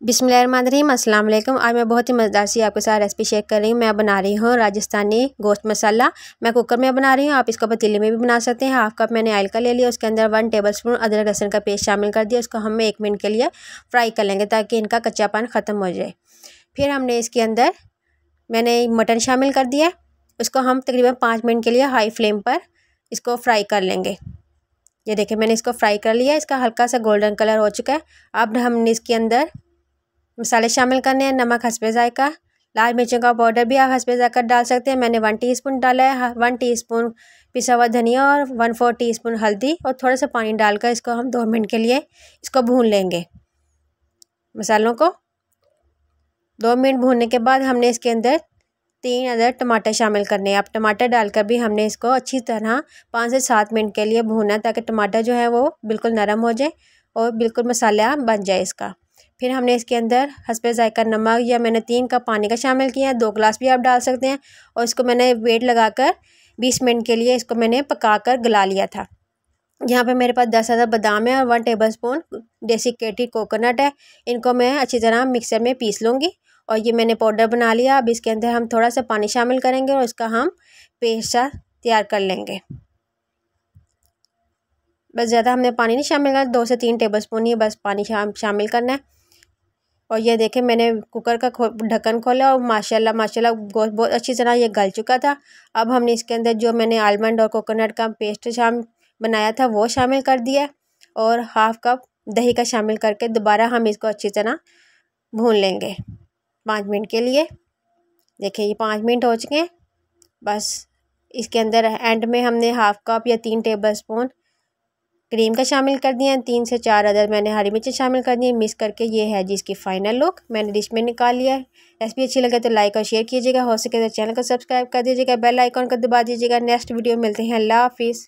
बिस्मिल्लाहिर्रहमानिर्रहीम अस्सलाम वालेकुम। आज मैं बहुत ही मज़ेदार सी आपके साथ रेसिपी शेयर कर रही हूँ। मैं बना रही हूँ राजस्थानी गोश्त मसाला। मैं कुकर में बना रही हूँ, आप इसको पतीले में भी बना सकते हैं। हाफ़ कप मैंने ऑयल का ले लिया, उसके अंदर 1 टेबलस्पून अदरक लहसुन का पेस्ट शामिल कर दिया। उसको हम 1 मिनट के लिए फ्राई कर लेंगे ताकि इनका कच्चापन ख़त्म हो जाए। फिर हमने इसके अंदर मैंने मटन शामिल कर दिया, उसको हम तकरीबन 5 मिनट के लिए हाई फ्लेम पर इसको फ्राई कर लेंगे। ये देखिए मैंने इसको फ्राई कर लिया, इसका हल्का सा गोल्डन कलर हो चुका है। अब हमने इसके अंदर मसाले शामिल करने हैं। नमक हस्बे ज़ायका, लाल मिर्चों का पाउडर भी आप हस्बे ज़ायका डाल सकते हैं। मैंने 1 टीस्पून डाला है, 1 टीस्पून पिसा हुआ धनिया और 1/4 टीस्पून हल्दी और थोड़ा सा पानी डालकर इसको हम 2 मिनट के लिए इसको भून लेंगे। मसालों को 2 मिनट भूनने के बाद हमने इसके अंदर 3 अदर टमाटर शामिल करने हैं। आप टमाटर डालकर भी हमने इसको अच्छी तरह 5 से 7 मिनट के लिए भूनना है ताकि टमाटर जो है वो बिल्कुल नरम हो जाए और बिल्कुल मसाला बन जाए इसका। फिर हमने इसके अंदर हस्बे ज़ायका नमक या मैंने 3 कप पानी का शामिल किया है, 2 गिलास भी आप डाल सकते हैं। और इसको मैंने वेट लगाकर 20 मिनट के लिए इसको मैंने पकाकर गला लिया था। यहाँ पे मेरे पास 10 अदद बादाम है और 1 टेबलस्पून डेसिकेटेड कोकोनट है। इनको मैं अच्छी तरह मिक्सर में पीस लूँगी और ये मैंने पाउडर बना लिया। अब इसके अंदर हम थोड़ा सा पानी शामिल करेंगे और इसका हम पेस्ट सा तैयार कर लेंगे। बस ज़्यादा हमने पानी नहीं शामिल करना, 2 से 3 टेबलस्पून ही बस पानी शामिल करना है। और ये देखें मैंने कुकर का ढक्कन खोला और माशाल्लाह गोश्त बहुत अच्छी तरह ये गल चुका था। अब हमने इसके अंदर जो मैंने आलमंड और कोकोनट का पेस्ट बनाया था वो शामिल कर दिया और हाफ़ कप दही का शामिल करके दोबारा हम इसको अच्छी तरह भून लेंगे 5 मिनट के लिए। देखिए ये 5 मिनट हो चुके हैं। बस इसके अंदर एंड में हमने हाफ़ कप या 3 टेबलस्पून क्रीम का शामिल कर दिया है। 3 से 4 अदद मैंने हरी मिर्ची शामिल कर दी है। मिक्स करके ये है जी इसकी फ़ाइनल लुक। मैंने डिश में निकाल लिया है। रेसिपी अच्छी लगे तो लाइक और शेयर कीजिएगा, हो सके तो चैनल को सब्सक्राइब कर दीजिएगा, बेल आइकन को दबा दीजिएगा। नेक्स्ट वीडियो मिलते हैं। अल्लाह हाफिज़।